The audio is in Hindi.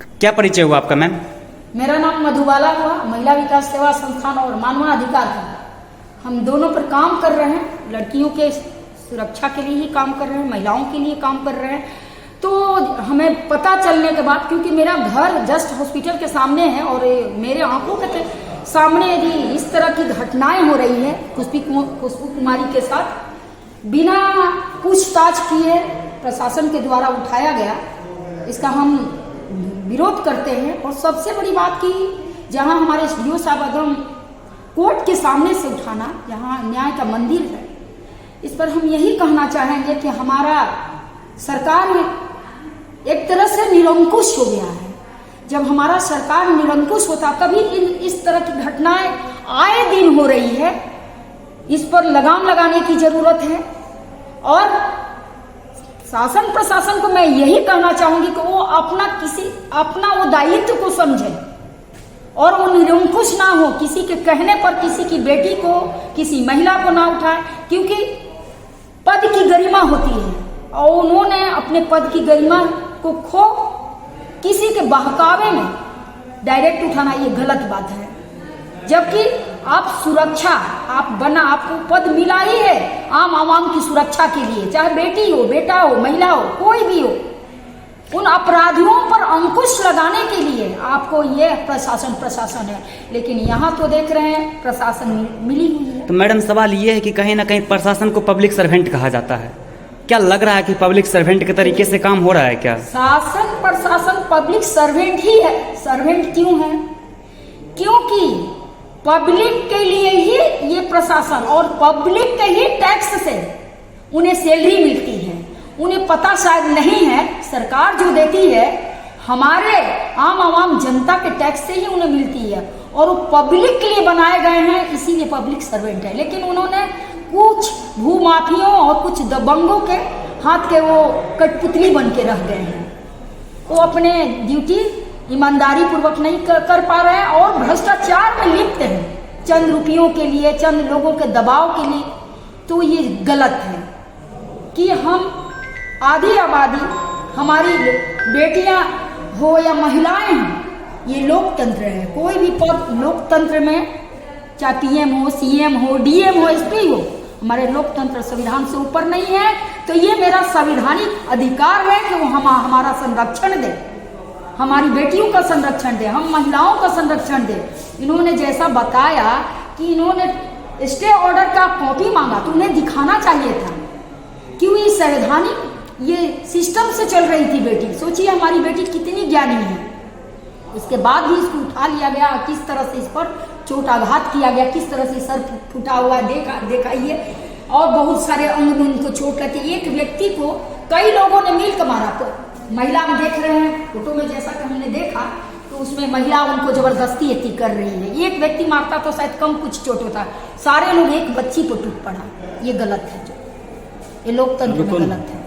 क्या परिचय हुआ आपका मैम? मेरा नाम मधुबाला हुआ, महिला विकास सेवा संस्थान और मानवाधिकार केंद्र। हम दोनों पर काम कर रहे हैं, लड़कियों के सुरक्षा के लिए ही काम कर रहे हैं, महिलाओं के लिए काम कर रहे हैं। तो हमें पता चलने के बाद, क्योंकि मेरा घर जस्ट हॉस्पिटल के सामने है और मेरे आंखों के सामने यदि इस तरह की घटनाएं हो रही है खुशबू कुमारी के साथ, बिना पूछताछ किए प्रशासन के द्वारा उठाया गया, इसका हम विरोध करते हैं। और सबसे बड़ी बात की, जहां हमारे एसडीओ साहब एकदम कोर्ट के सामने से उठाना, जहां न्याय का मंदिर है, इस पर हम यही कहना चाहेंगे कि हमारा सरकार एक तरह से निरंकुश हो गया है। जब हमारा सरकार निरंकुश होता, तभी इस तरह की घटनाएं आए दिन हो रही है। इस पर लगाम लगाने की जरूरत है। और शासन प्रशासन को मैं यही कहना चाहूंगी कि वो अपना वो दायित्व को समझे और वो निरंकुश ना हो, किसी के कहने पर किसी की बेटी को, किसी महिला को ना उठाए, क्योंकि पद की गरिमा होती है और उन्होंने अपने पद की गरिमा को खो किसी के बहकावे में डायरेक्ट उठाना, ये गलत बात है। जबकि आप सुरक्षा, आपको पद मिला ही है आम आवाम की सुरक्षा के लिए, चाहे बेटी हो, बेटा हो, महिला हो, कोई भी हो, उन अपराधियों पर अंकुश लगाने के लिए आपको ये प्रशासन है। लेकिन यहाँ तो देख रहे हैं प्रशासन मिली हुई है। तो मैडम सवाल ये है कि कहीं ना कहीं प्रशासन को पब्लिक सर्वेंट कहा जाता है, क्या लग रहा है कि पब्लिक सर्वेंट के तरीके से काम हो रहा है क्या? शासन प्रशासन पब्लिक सर्वेंट ही है। सर्वेंट क्यों है? क्योंकि पब्लिक के लिए ही ये प्रशासन, और पब्लिक के ही टैक्स से उन्हें सैलरी मिलती है। उन्हें पता शायद नहीं है, सरकार जो देती है हमारे आम आवाम जनता के टैक्स से ही उन्हें मिलती है, और वो पब्लिक के लिए बनाए गए हैं, इसीलिए पब्लिक सर्वेंट है। लेकिन उन्होंने कुछ भूमाफियों और कुछ दबंगों के हाथ के वो कठपुतली बन के रह गए हैं। वो अपने ड्यूटी ईमानदारी पूर्वक नहीं कर पा रहे हैं और भ्रष्टाचार में लिप्त हैं, चंद रुपयों के लिए, चंद लोगों के दबाव के लिए। तो ये गलत है कि हम आधी आबादी, हमारी बेटियां हो या महिलाएं हैं, ये लोकतंत्र है। कोई भी पद लोकतंत्र में, चाहे पीएम हो, सीएम हो, डीएम हो, एसपी हो, हमारे लोकतंत्र संविधान से ऊपर नहीं है। तो ये मेरा संवैधानिक अधिकार है कि वो हमारा संरक्षण दे, हमारी बेटियों का संरक्षण दे, हम महिलाओं का संरक्षण दे। इन्होंने जैसा बताया कि इन्होंने स्टे ऑर्डर का कॉपी मांगा, तो उन्हें दिखाना चाहिए था, क्यों ये संवैधानिक ये सिस्टम से चल रही थी बेटी। सोचिए हमारी बेटी कितनी ज्ञानी है, उसके बाद भी इसको उठा लिया गया, किस तरह से इस पर चोट आघात किया गया, किस तरह से सर फूटा हुआ दिखाइए, और बहुत सारे अंग में उनको चोट लगी। एक व्यक्ति को कई लोगों ने मिलकर मारा। तो महिला हम देख रहे हैं फोटो में, जैसा कि हमने देखा, तो उसमें महिला उनको जबरदस्ती एती कर रही है। एक व्यक्ति मारता तो शायद कम कुछ चोट होता, सारे लोग एक बच्ची पर टूट पड़ा। ये गलत है, ये लोकतंत्र में गलत है।